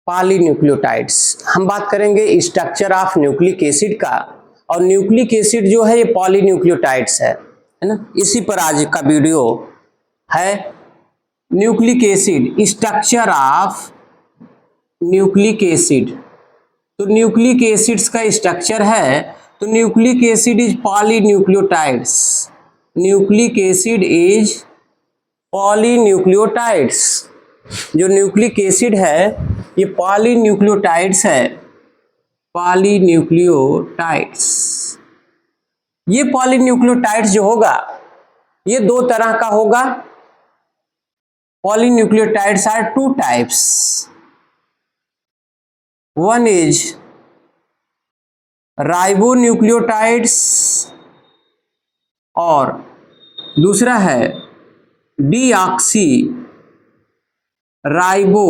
Polynucleotides. हम बात करेंगे स्ट्रक्चर ऑफ न्यूक्लिक एसिड का, और न्यूक्लिक एसिड जो है ये पॉलीन्यूक्लियोटाइड्स है ना। इसी पर आज का वीडियो है। Nucleic acid, structure of nucleic acid. तो न्यूक्लिक एसिड्स का स्ट्रक्चर है, तो nucleic acid is polynucleotides. Nucleic acid is polynucleotides. जो न्यूक्लिक एसिड है ये पॉलीन्यूक्लियोटाइड्स है, पॉलीन्यूक्लियोटाइड्स। ये पॉलीन्यूक्लियोटाइड्स जो होगा ये दो तरह का होगा। Polynucleotides are two types. One is ribonucleotides और दूसरा है डीऑक्सी राइबो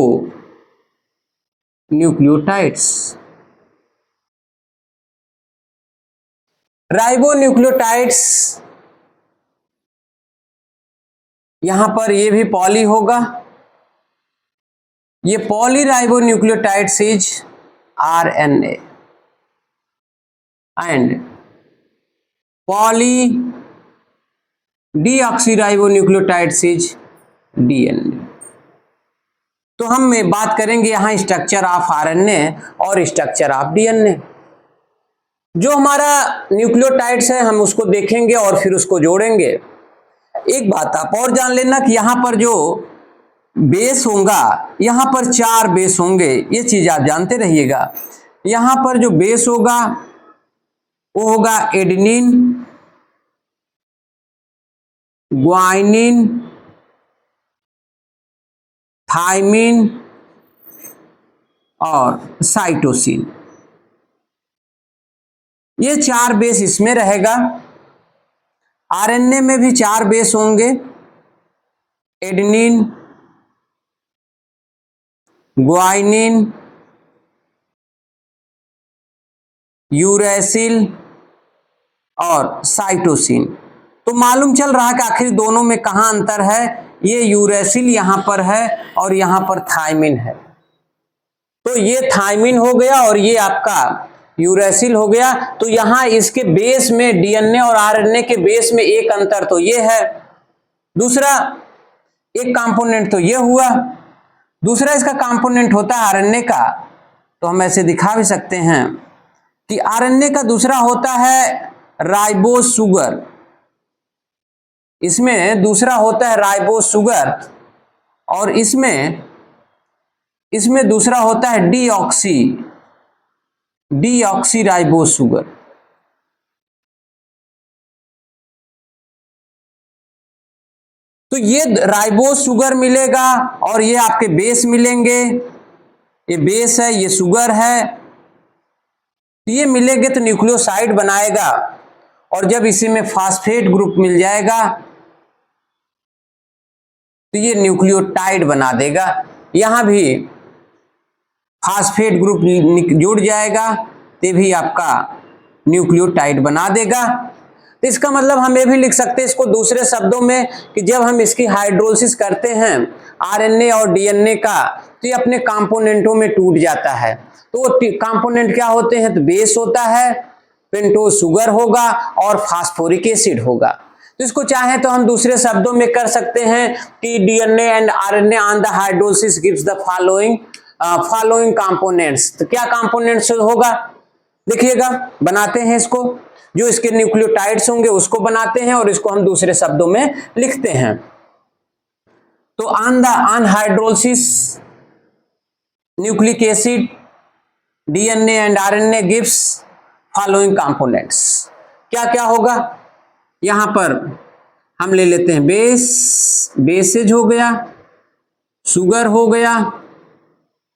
न्यूक्लियोटाइड्स। राइबोन्यूक्लियोटाइड्स यहां पर ये भी पॉली होगा। ये poly ribonucleotides is RNA and poly deoxyribonucleotides is DNA. तो हम बात करेंगे यहां स्ट्रक्चर ऑफ आरएनए और स्ट्रक्चर ऑफ डीएनए। जो हमारा न्यूक्लियोटाइड्स है हम उसको देखेंगे और फिर उसको जोड़ेंगे। एक बात आप और जान लेना कि यहां पर जो बेस होगा, यहां पर 4 बेस होंगे, ये चीज आप जानते रहिएगा। यहां पर जो बेस होगा वो होगा एडेनिन, ग्वानिन, थाइमिन और साइटोसिन। ये 4 बेस इसमें रहेगा। आरएनए में भी 4 बेस होंगे, एडेनिन, ग्वानिन, यूरैसिल और साइटोसिन। तो मालूम चल रहा है कि आखिर दोनों में कहां अंतर है। ये यूरैसिल यहां पर है और यहां पर थाइमिन है। तो ये थाइमिन हो गया और ये आपका यूरैसिल हो गया। तो यहां इसके बेस में डीएनए और आरएनए के बेस में एक अंतर तो ये है। दूसरा एक कंपोनेंट तो ये हुआ, दूसरा इसका कंपोनेंट होता है आरएनए का। तो हम ऐसे दिखा भी सकते हैं कि आरएनए का दूसरा होता है राइबोस शुगर। इसमें दूसरा होता है राइबोस शुगर और इसमें दूसरा होता है डीऑक्सी राइबोस शुगर। तो ये राइबोस शुगर मिलेगा और ये आपके बेस मिलेंगे। ये बेस है, ये शुगर है, ये मिलेंगे तो न्यूक्लियोसाइड बनाएगा। और जब इसी में फास्फेट ग्रुप मिल जाएगा तो ये न्यूक्लियोटाइड बना देगा। यहां भी फास्फेट ग्रुप जुड़ जाएगा तो भी आपका न्यूक्लियोटाइड बना देगा। तो इसका मतलब हम ये भी लिख सकते हैं इसको दूसरे शब्दों में कि जब हम इसकी हाइड्रोलिसिस करते हैं आरएनए और डीएनए का, तो ये अपने कंपोनेंटों में टूट जाता है। तो कंपोनेंट क्या होते हैं, तो बेस होता है, पेंटोज शुगर होगा और फास्फोरिक एसिड होगा। तो इसको चाहे तो हम दूसरे शब्दों में कर सकते हैं कि DNA and RNA on the hydrolysis gives the following components. तो क्या कंपोनेंट्स होगा, देखिएगा बनाते हैं इसको। जो इसके न्यूक्लियोटाइड्स होंगे उसको बनाते हैं और इसको हम दूसरे शब्दों में लिखते हैं। तो on hydrolysis nucleic acid DNA and RNA gives following components. क्या क्या होगा, यहां पर हम ले लेते हैं बेसेज हो गया, शुगर हो गया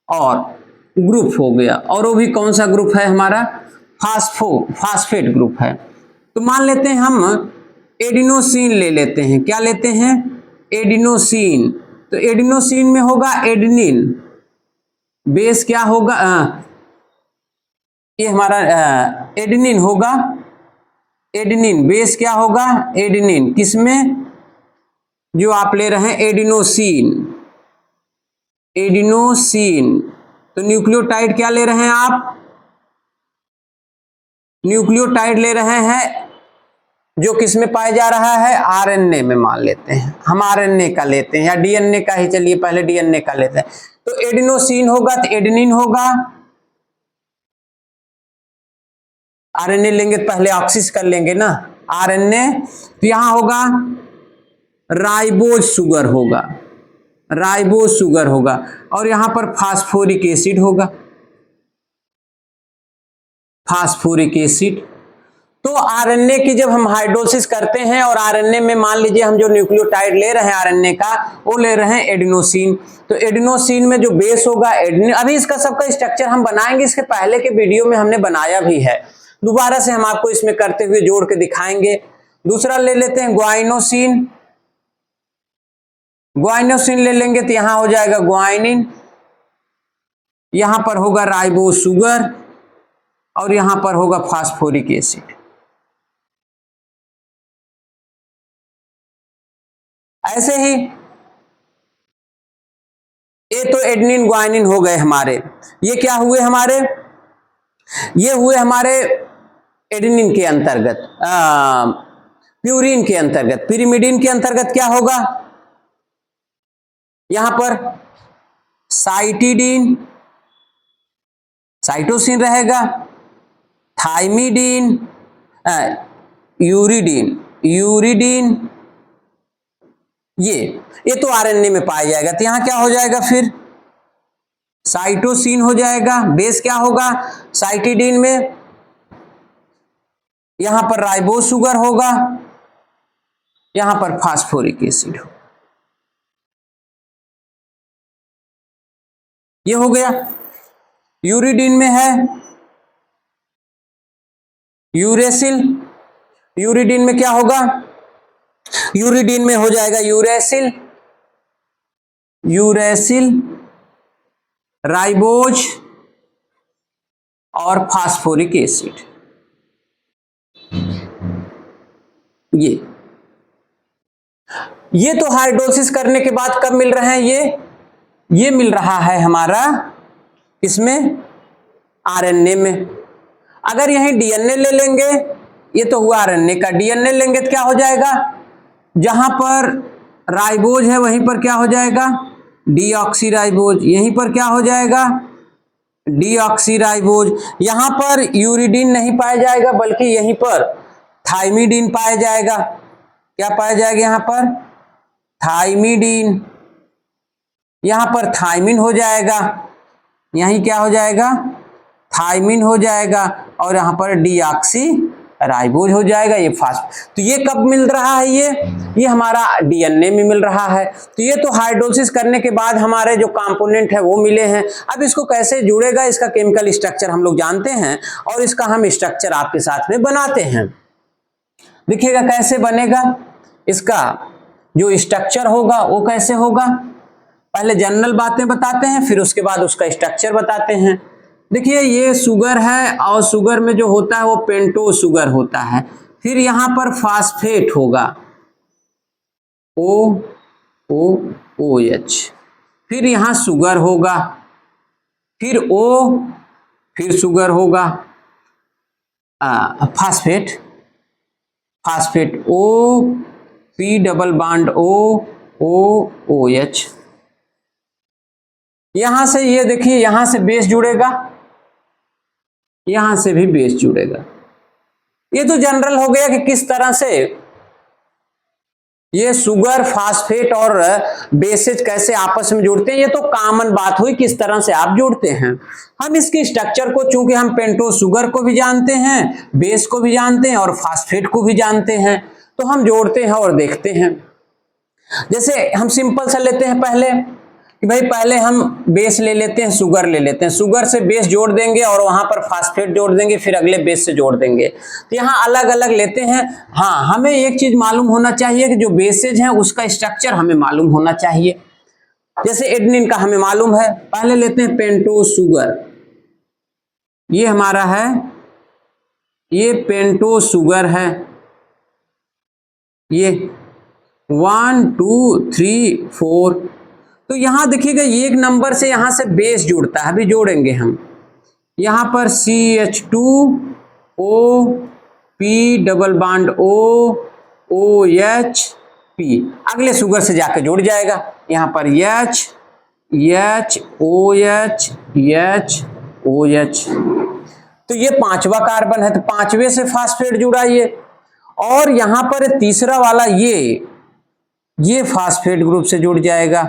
और ग्रुप हो गया। और वो भी कौन सा ग्रुप है हमारा, फास्फेट ग्रुप है। तो मान लेते हैं हम एडिनोसिन ले लेते हैं। क्या लेते हैं, एडिनोसिन। तो एडिनोसिन में होगा एडेनिन, बेस क्या होगा, ये हमारा एडेनिन होगा। एडेनिन बेस क्या होगा, एडेनिन किसमें, जो आप ले रहे हैं एडिनोसिन। तो न्यूक्लियोटाइड क्या ले रहे हैं आप? न्यूक्लियोटाइड ले रहे हैं जो किस में पाया जा रहा है? आरएनए में मान लेते हैं, हम आरएनए का लेते हैं या डीएनए का ही, चलिए पहले डीएनए का लेते हैं। तो एडिनोसिन होगा तो एडेनिन होगा, आरएनए लेंगे तो पहले ऑक्सिस कर लेंगे ना, आरएनए। तो यहां होगा राइबोज शुगर होगा, राइबोज शुगर होगा, और यहां पर फास्फोरिक एसिड होगा, फास्फोरिक एसिड। तो आरएनए की जब हम हाइड्रोलिसिस करते हैं और आरएनए में मान लीजिए हम जो न्यूक्लियोटाइड ले रहे हैं आरएनए का, वो ले रहे हैं एडिनोसिन। तो एडिनोसिन में जो बेस होगा एडेनिन। अभी इसका सबका स्ट्रक्चर हम बनाएंगे, इसके पहले के वीडियो में हमने बनाया भी है, दोबारा से हम आपको इसमें करते हुए जोड़ के दिखाएंगे। दूसरा ले लेते हैं ग्वाइनोसिन, ग्वाइनोसिन ले लेंगे तो यहां हो जाएगा ग्वाइनिन, यहां पर होगा राइबोज शुगर, और यहां पर होगा फास्फोरिक एसिड। ऐसे ही ये तो एडेनिन ग्वाइनिन हो गए हमारे, ये क्या हुए हमारे? ये हुए हमारे एडेनिन के अंतर्गत, प्यूरिन के अंतर्गत। पिरिमिडिन के अंतर्गत क्या होगा? यहां पर साइटिडीन, साइटोसिन रहेगा, थाइमिडीन, यूरिडीन, यूरिडीन, ये तो आरएनए में पाया जाएगा। तो यहां क्या हो जाएगा फिर? साइटोसिन हो जाएगा, बेस क्या होगा साइटिडीन में, यहां पर राइबोज शुगर होगा, यहां पर फास्फोरिक एसिड हो, ये हो गया। यूरिडीन में है यूरेसिल, यूरिडीन में क्या होगा? यूरिडीन में हो जाएगा यूरेसिल, यूरेसिल, राइबोज और फास्फोरिक एसिड। ये तो हाइड्रोलिसिस करने के बाद कब मिल रहे हैं? ये मिल रहा है हमारा इसमें आरएनए में। अगर यहीं डीएनए ले लेंगे, ये तो हुआ आरएनए का, डीएनए लेंगे तो क्या हो जाएगा? जहां पर राइबोज है वहीं पर क्या हो जाएगा? डीऑक्सीराइबोज। यहीं पर क्या हो जाएगा? डीऑक्सीराइबोज। यहां पर यूरिडीन नहीं पाया जाएगा, बल्कि यहीं पर थाइमिडीन पाया जाएगा। क्या पाया जाएगा यहां पर? थाइमिडीन। यहां पर थाइमिन हो जाएगा, यहीं क्या हो जाएगा? थाइमिन हो जाएगा, और यहां पर डीऑक्सी राइबोज हो जाएगा। ये फास्ट, तो ये कब मिल रहा है? ये हमारा डीएनए में मिल रहा है। तो ये तो हाइड्रोलिसिस करने के बाद हमारे जो कंपोनेंट है वो मिले हैं। अब इसको कैसे जुड़ेगा, इसका केमिकल स्ट्रक्चर हम लोग जानते हैं, और इसका हम स्ट्रक्चर आपके साथ में बनाते हैं। देखिएगा कैसे बनेगा इसका जो स्ट्रक्चर होगा, वो कैसे होगा। पहले जनरल बातें बताते हैं, फिर उसके बाद उसका स्ट्रक्चर बताते हैं। देखिए ये शुगर है, और शुगर में जो होता है वो पेंटोज शुगर होता है। फिर यहां पर फास्फेट होगा, OOH। फिर यहां शुगर होगा, फिर O, फिर शुगर होगा, phosphate, phosphate O, P double bond OOH। यहां से ये देखिए, यहां से बेस जुड़ेगा, यहां से भी बेस जुड़ेगा। ये तो जनरल हो गया कि किस तरह से ये शुगर, फास्फेट और बेसेज कैसे आपस में जुड़ते हैं। ये तो कॉमन बात हुई किस तरह से आप जुड़ते हैं। हम इसके स्ट्रक्चर को, चूंकि हम पेंटोज शुगर को भी जानते हैं, बेस को भी जानते हैं और फास्फेट को भी जानते हैं, तो हम जोड़ते हैं और देखते हैं। जैसे हम सिंपल सा लेते हैं पहले कि भाई पहले हम बेस ले लेते हैं, शुगर ले लेते हैं, शुगर से बेस जोड़ देंगे और वहां पर फास्फेट जोड़ देंगे, फिर अगले बेस से जोड़ देंगे। तो यहाँ अलग अलग लेते हैं। हाँ, हमें एक चीज मालूम होना चाहिए कि जो बेसेज हैं उसका स्ट्रक्चर हमें मालूम होना चाहिए। जैसे एडेनिन का हमें मालूम है, पहले लेते हैं पेंटोज शुगर, ये हमारा है, ये पेंटोज शुगर है, ये 1 2 3 4, तो यहां देखिएगा ये एक नंबर से यहां से बेस जुड़ता है, अभी जोड़ेंगे हम। यहां पर CH2O P double bond OH P अगले शुगर से जाके जुड़ जाएगा। यहां पर OH तो ये पांचवा कार्बन है, तो पांचवे से फास्फेट जुड़ा ये। और यहां पर तीसरा वाला ये फास्फेट ग्रुप से जुड़ जाएगा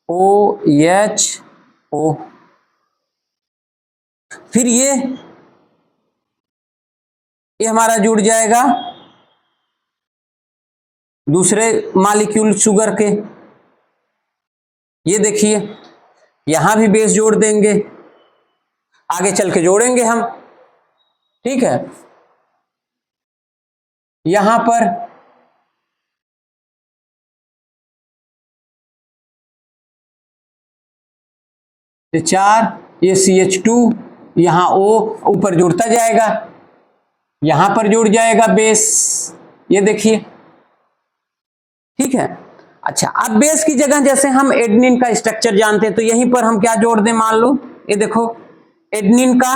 OHO। फिर ये हमारा जुड़ जाएगा दूसरे मॉलिक्यूल शुगर के। ये देखिए यहां भी बेस जोड़ देंगे, आगे चल के जोड़ेंगे हम, ठीक है। यहां पर ये 4, ये CH2, यहां O ऊपर जुड़ता जाएगा, यहां पर जुड़ जाएगा बेस, ये देखिए, ठीक है। अच्छा, अब बेस की जगह जैसे हम एडेनिन का स्ट्रक्चर जानते हैं, तो यहीं पर हम क्या जोड़ दें, मान लो ये देखो एडेनिन का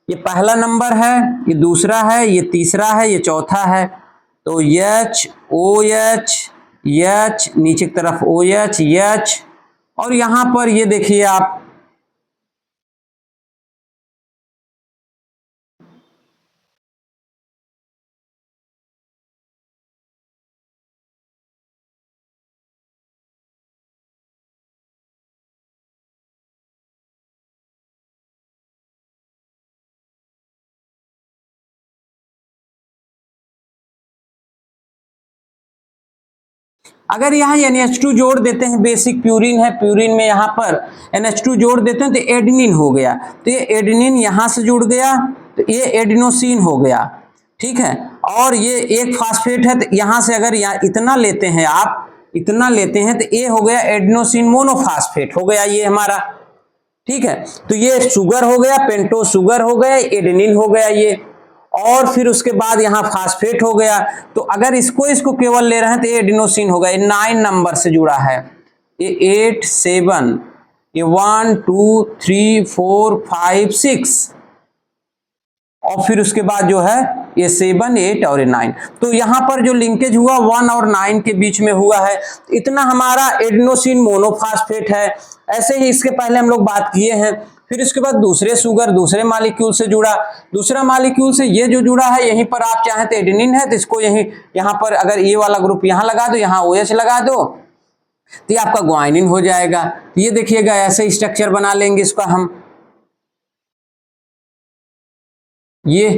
ये पहला नंबर है, ये दूसरा है, ये तीसरा है, ये चौथा है। तो OH नीचे की तरफ OH और यहां पर ये देखिए आप अगर यहाँ NH2 जोड़ देते हैं, बेसिक प्यूरिन है, प्यूरिन में यहाँ पर NH2 जोड़ देते हैं तो एडेनिन हो गया। तो ये एडेनिन यहाँ से जुड़ गया, तो ये एडिनोसिन हो गया, ठीक है। और ये एक फास्फेट है, तो यहाँ से अगर इतना लेते हैं आप, इतना लेते हैं, तो ये हो गया एडिनोसिन मोनोफास्फेट हो गया ये हमारा, ठीक है। तो ये शुगर हो गया, पेंटो शुगर हो गया, एडेनिन हो गया ये। और फिर उसके बाद यहां फास्फेट हो गया। तो अगर इसको केवल ले रहे हैं तो ये एडिनोसिन होगा, ये 9 नंबर से जुड़ा है, ये 8 7, ये 1 2 3 4 5 6 और फिर उसके बाद जो है ये 7 8 और ये 9। तो यहां पर जो लिंकेज हुआ 1 और 9 के बीच में हुआ है, इतना हमारा एडिनोसिन मोनोफास्फेट है। ऐसे ही इसके पहले हम लोग बात किए हैं। फिर इसके बाद दूसरे शुगर दूसरे मॉलिक्यूल से जुड़ा, दूसरा मॉलिक्यूल से ये जो जुड़ा है, यहीं पर आप चाहें तो एडेनिन है, तो इसको यहाँ पर अगर ये वाला ग्रुप यहाँ लगा दो, यहाँ OH लगा दो, तो ये आपका ग्वाइनिन हो जाएगा। ये देखिएगा ऐसे स्ट्रक्चर बना लेंगे इसका हम, ये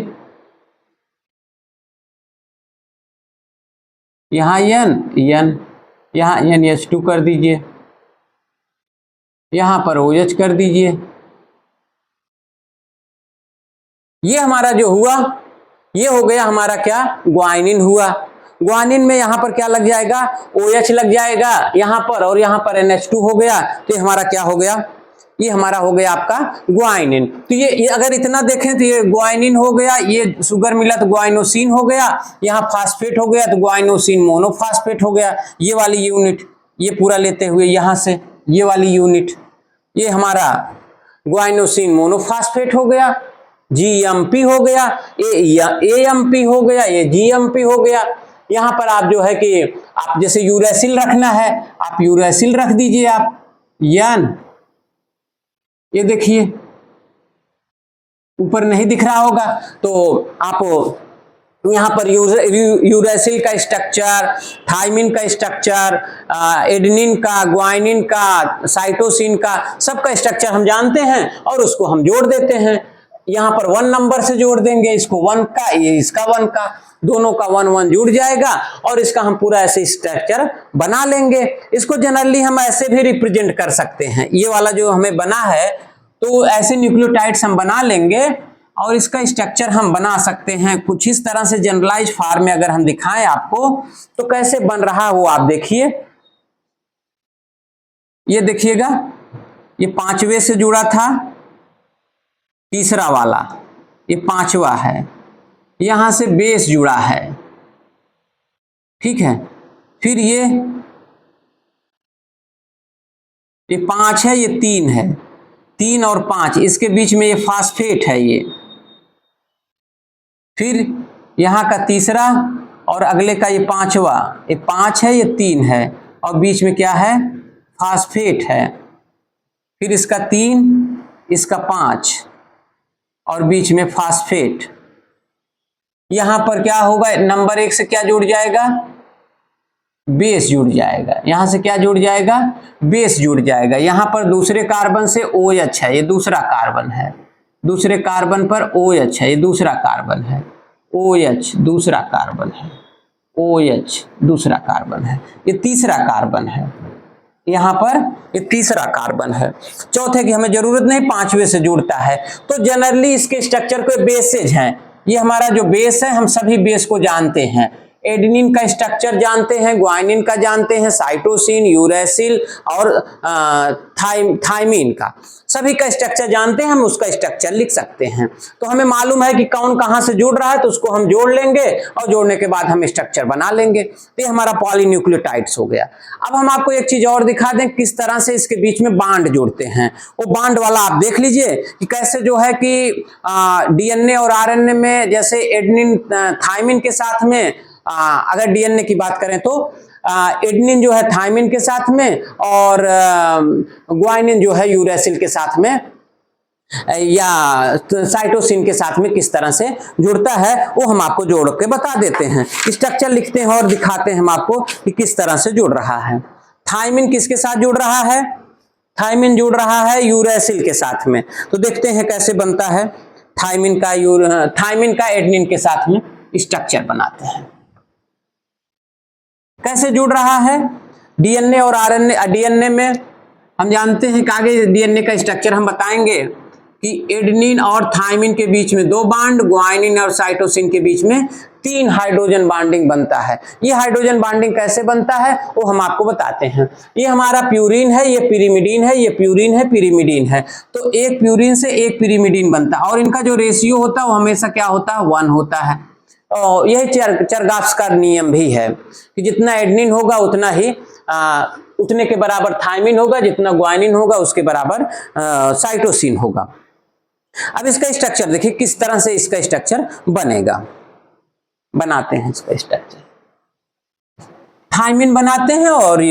यहाँ N यहाँ NH2 कर दीजिए, यहां पर OH कर दीजिए। ये हमारा जो हुआ, ये हो गया हमारा क्या, ग्वाइनिन हुआ। ग्वाइनिन में यहां पर क्या लग जाएगा, OH लग जाएगा यहां पर, और यहां पर NH2 हो गया। तो हमारा क्या हो गया, ये हमारा हो गया आपका ग्वाइनिन। तो ये अगर इतना देखें तो ये ग्वाइनिन हो गया, ये शुगर मिला तो ग्वाइनोसिन हो गया, यहाँ फास्फेट हो गया तो ग्वाइनोसिन मोनोफास्फेट हो गया। ये वाली यूनिट ये पूरा लेते हुए यहाँ से ये वाली यूनिट, ये हमारा ग्वाइनोसिन मोनोफास्फेट हो गया, GMP हो गया, AMP हो गया, ये GMP हो गया। यहाँ पर आप जो है कि आप जैसे यूरेसिल रखना है, आप यूरेसिल रख दीजिए आप N, ये देखिए ऊपर नहीं दिख रहा होगा, तो आप यहाँ पर यूरेसिल का स्ट्रक्चर, थाइमिन का स्ट्रक्चर, एडेनिन का, ग्वाइनिन का, साइटोसिन का, सबका स्ट्रक्चर हम जानते हैं और उसको हम जोड़ देते हैं। यहाँ पर 1 नंबर से जोड़ देंगे, इसको 1 का, ये इसका 1 का, दोनों का 1 1 जुड़ जाएगा और इसका हम पूरा ऐसे स्ट्रक्चर बना लेंगे। इसको जनरली हम ऐसे भी रिप्रेजेंट कर सकते हैं, ये वाला जो हमें बना है तो ऐसे न्यूक्लियोटाइड्स हम बना लेंगे और इसका स्ट्रक्चर हम बना सकते हैं कुछ इस तरह से। जनरलाइज फॉर्म में अगर हम दिखाएं आपको तो कैसे बन रहा है वो आप देखिए, ये देखिएगा, ये 5वें से जुड़ा था, तीसरा वाला ये 5वां है, यहां से बेस जुड़ा है, ठीक है। फिर ये ये 5 है, ये 3 है, 3 और 5 इसके बीच में ये फास्फेट है ये। फिर यहाँ का तीसरा और अगले का ये पांचवा, ये 5 है, ये 3 है और बीच में क्या है, फास्फेट है। फिर इसका 3, इसका 5 और बीच में फास्फेट। यहां पर क्या होगा, नंबर 1 से क्या जुड़ जाएगा, बेस जुड़ जाएगा। यहां से क्या जुड़ जाएगा, बेस जुड़ जाएगा। यहां पर दूसरे कार्बन से OH है, ये दूसरा कार्बन है। दूसरे कार्बन पर OH है, ये दूसरा कार्बन है। OH दूसरा कार्बन है, OH दूसरा कार्बन है, ये तीसरा कार्बन है। यहां पर ये तीसरा कार्बन है। चौथे की हमें जरूरत नहीं, 5वें से जुड़ता है। तो जनरली इसके स्ट्रक्चर को बेसेज हैं। ये हमारा जो बेस है, हम सभी बेस को जानते हैं। एडेनिन का स्ट्रक्चर जानते हैं, ग्वानिन का जानते हैं, साइटोसिन, यूरेसिल और थाइमिन का, सभी का स्ट्रक्चर जानते हैं। हम उसका स्ट्रक्चर लिख सकते हैं। तो हमें मालूम है कि कौन कहां से जुड़ रहा है, तो उसको हम जोड़ लेंगे और जोड़ने के बाद हम स्ट्रक्चर बना लेंगे। तो ये हमारा पॉलीन्यूक्लियोटाइड्स हो गया। अब हम आपको एक चीज और दिखा दें किस तरह से इसके बीच में बांड जोड़ते हैं। वो बांड वाला आप देख लीजिए कि कैसे जो है कि DNA और RNA में जैसे एडेनिन थाइमिन के साथ में, अगर DNA की बात करें तो एडेनिन जो है थाइमिन के साथ में और ग्वानिन जो है यूरेसिल के साथ में या साइटोसिन के साथ में किस तरह से जुड़ता है, वो हम आपको जोड़ के बता देते हैं। स्ट्रक्चर लिखते हैं और दिखाते हैं हम आपको कि किस तरह से जुड़ रहा है। थाइमिन किसके साथ जुड़ रहा है, थाइमिन जुड़ रहा है यूरेसिल के साथ में। तो देखते हैं कैसे बनता है। थाइमिन का एडेनिन के साथ में स्ट्रक्चर बनाते हैं। कैसे जुड़ रहा है, DNA और RNA, DNA में हम जानते हैं कि आगे DNA का स्ट्रक्चर हम बताएंगे कि एडेनिन और थाइमिन के बीच में 2 बांड, ग्वानिन और साइटोसिन के बीच में 3 हाइड्रोजन बांडिंग बनता है। ये हाइड्रोजन बांडिंग कैसे बनता है वो हम आपको बताते हैं। ये हमारा प्यूरिन है, ये पिरिमिडीन है, ये प्यूरिन है, पिरिमिडीन है। तो एक प्यूरिन से एक पिरिमिडीन बनता है और इनका जो रेशियो होता है वो हमेशा क्या होता है, 1 होता है। और यही चरगाव्स का नियम भी है कि जितना एडेनिन होगा उतना ही उतने के बराबर थाइमिन होगा, जितना ग्वानिन होगा उसके बराबर साइटोसिन होगा। अब इसका स्ट्रक्चर देखिए किस तरह से इसका स्ट्रक्चर बनेगा। बनाते हैं इसका स्ट्रक्चर, थाइमिन बनाते हैं और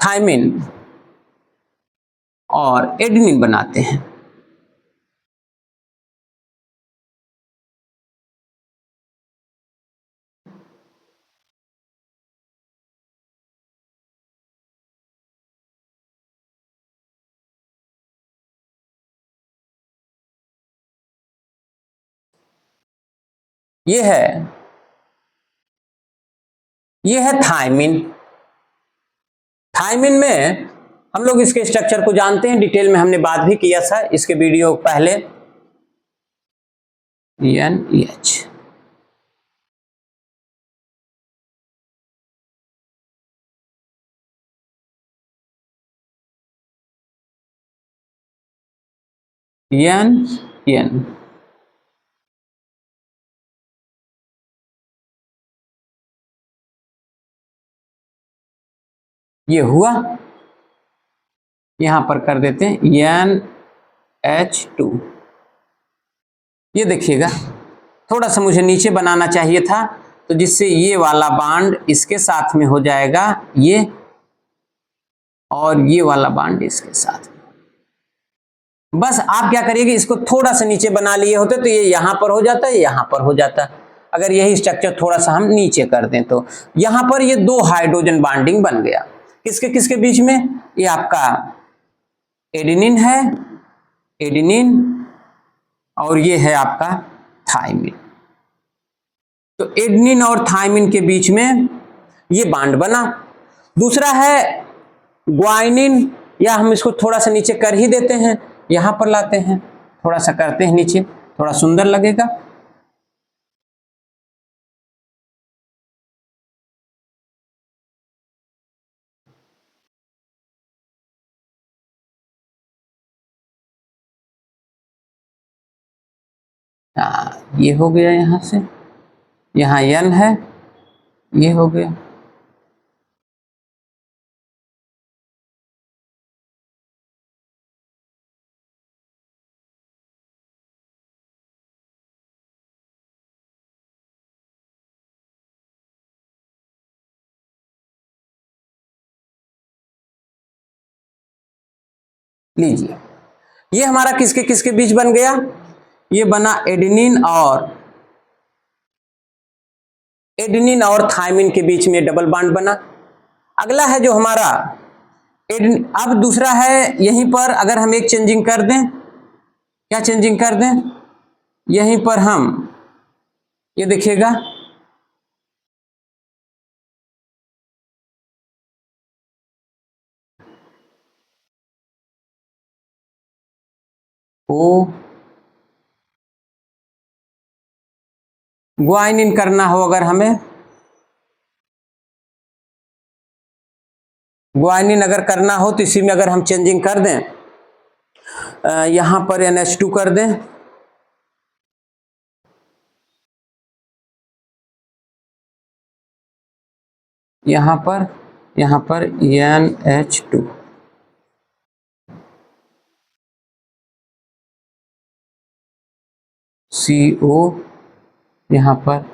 थाइमिन और एडेनिन बनाते हैं। ये है थाइमिन। थाइमिन में हम लोग इसके स्ट्रक्चर को जानते हैं, डिटेल में हमने बात भी किया था इसके वीडियो पहले। NH N ये हुआ, यहां पर कर देते हैं NH2। ये देखिएगा थोड़ा सा मुझे नीचे बनाना चाहिए था, तो जिससे ये वाला बांड इसके साथ में हो जाएगा ये, और ये वाला बांड इसके साथ में। बस आप क्या करिएगा, इसको थोड़ा सा नीचे बना लिए होते तो ये यहां पर हो जाता है, यहां पर हो जाता। अगर यही स्ट्रक्चर थोड़ा सा हम नीचे कर दें तो यहां पर ये 2 हाइड्रोजन बांडिंग बन गया। किसके किसके बीच में, ये आपका एडेनिन है, एडेनिन, और ये है आपका थाइमिन। तो एडेनिन और थाइमिन के बीच में ये बांड बना। दूसरा है ग्वानिन, या हम इसको थोड़ा सा नीचे कर ही देते हैं, यहां पर लाते हैं, थोड़ा सा करते हैं नीचे, थोड़ा सुंदर लगेगा। ये हो गया, यहां से यहां N है, ये हो गया। लीजिए, ये हमारा किसके किसके बीच बन गया, ये बना एडेनिन और थायमिन के बीच में डबल बॉन्ड बना। अगला है जो हमारा अब दूसरा है, यहीं पर अगर हम एक चेंजिंग कर दें, क्या चेंजिंग कर दें, यहीं पर हम ये देखिएगा, ओ ग्वाइनिन करना हो, अगर हमें ग्वाइनिन अगर करना हो तो इसी में अगर हम चेंजिंग कर दें, यहां पर NH2 कर दें, यहां पर NH2, CO, यहां पर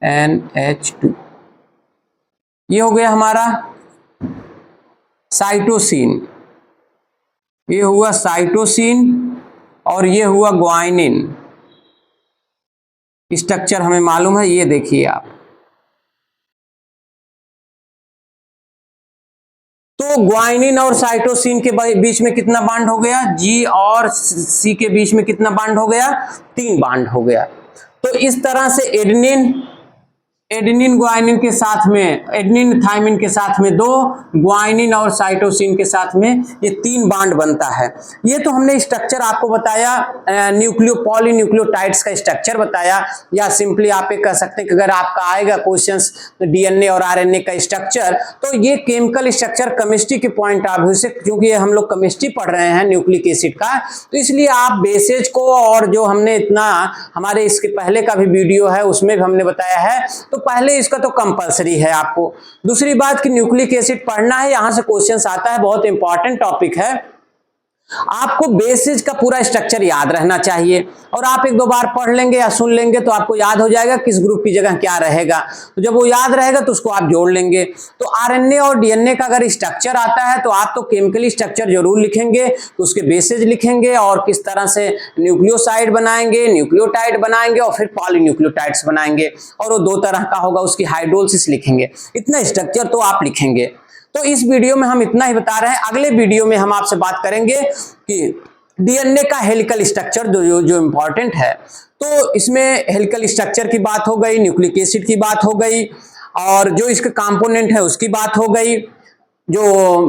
NH2, ये हो गया हमारा साइटोसिन, ये हुआ साइटोसिन और ये हुआ ग्वाइनिन। स्ट्रक्चर हमें मालूम है, ये देखिए आप, तो ग्वाइनिन और साइटोसिन के बीच में कितना बॉन्ड हो गया, G और C के बीच में कितना बॉन्ड हो गया, 3 बॉन्ड हो गया। तो इस तरह से एडेनिन ग्वाइनिन के साथ में, एडेनिन थायमिन के साथ में 2, ग्वाइनिन और साइटोसिन के साथ में ये 3 बॉन्ड बनता है। ये तो हमने स्ट्रक्चर आपको बताया, पॉलीन्यूक्लियोटाइड्स का स्ट्रक्चर बताया, या सिंपली आप ये कह सकते हैं कि अगर आपका आएगा क्वेश्चंस डीएनए और आरएनए का स्ट्रक्चर, तो ये केमिकल स्ट्रक्चर केमिस्ट्री के पॉइंट ऑफ व्यू से, क्योंकि हम लोग केमिस्ट्री पढ़ रहे हैं न्यूक्लिक एसिड का, तो इसलिए आप बेसेज को, और जो हमने इतना हमारे इसके पहले का भी वीडियो है उसमें भी हमने बताया है, तो पहले इसका तो कंपलसरी है आपको। दूसरी बात कि न्यूक्लिक एसिड पढ़ना है, यहां से क्वेश्चंस आता है, बहुत इंपॉर्टेंट टॉपिक है, आपको बेसिस का पूरा स्ट्रक्चर याद रहना चाहिए, और आप 1-2 बार पढ़ लेंगे या सुन लेंगे तो आपको याद हो जाएगा किस ग्रुप की जगह क्या रहेगा। तो जब वो याद रहेगा तो उसको आप जोड़ लेंगे। तो आरएनए और डीएनए का अगर स्ट्रक्चर आता है तो आप तो केमिकली स्ट्रक्चर जरूर लिखेंगे, तो उसके बेसिस लिखेंगे और किस तरह से न्यूक्लियोसाइड बनाएंगे, न्यूक्लियोटाइड बनाएंगे और फिर पॉलीन्यूक्लियोटाइड्स बनाएंगे, और वो 2 तरह का होगा, उसकी हाइड्रोलिसिस लिखेंगे। इतना स्ट्रक्चर तो आप लिखेंगे। तो इस वीडियो में हम इतना ही बता रहे हैं, अगले वीडियो में हम आपसे बात करेंगे कि डीएनए का हेलिकल स्ट्रक्चर जो इंपॉर्टेंट है। तो इसमें हेलिकल स्ट्रक्चर की बात हो गई, न्यूक्लिक एसिड की बात हो गई, और जो इसके कंपोनेंट है उसकी बात हो गई, जो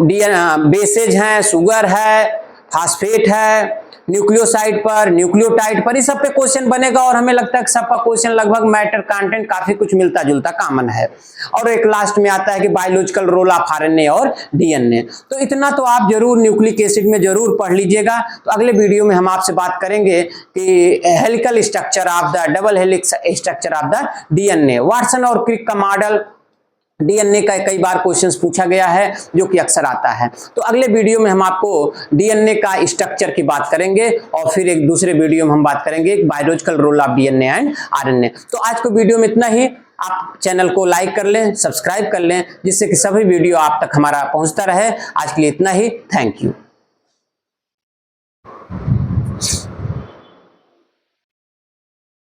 बेसेज हैं, शुगर है, फास्फेट है, न्यूक्लियोसाइड पर, न्यूक्लियोटाइड पर, इस सब पे क्वेश्चन बनेगा, और हमें लगता है कि सबका क्वेश्चन लगभग मैटर कंटेंट काफी कुछ मिलता जुलता कॉमन है। और एक लास्ट में आता है कि बायोलॉजिकल रोल ऑफ आरएनए और डीएनए। तो इतना तो आप जरूर न्यूक्लिक एसिड में जरूर पढ़ लीजिएगा। तो अगले वीडियो में हम आपसे बात करेंगे कि helical structure of the double helix structure of the DNA, Watson और क्रिक का मॉडल डीएनए का कई बार क्वेश्चंस पूछा गया है, जो कि अक्सर आता है। तो अगले वीडियो में हम आपको डीएनए का स्ट्रक्चर की बात करेंगे, और फिर एक दूसरे वीडियो में हम बात करेंगे biological role of DNA and RNA. तो आज को वीडियो में इतना ही। आप चैनल को लाइक कर लें, सब्सक्राइब कर लें, जिससे कि सभी वीडियो आप तक हमारा पहुंचता रहे। आज के लिए इतना ही। Thank you.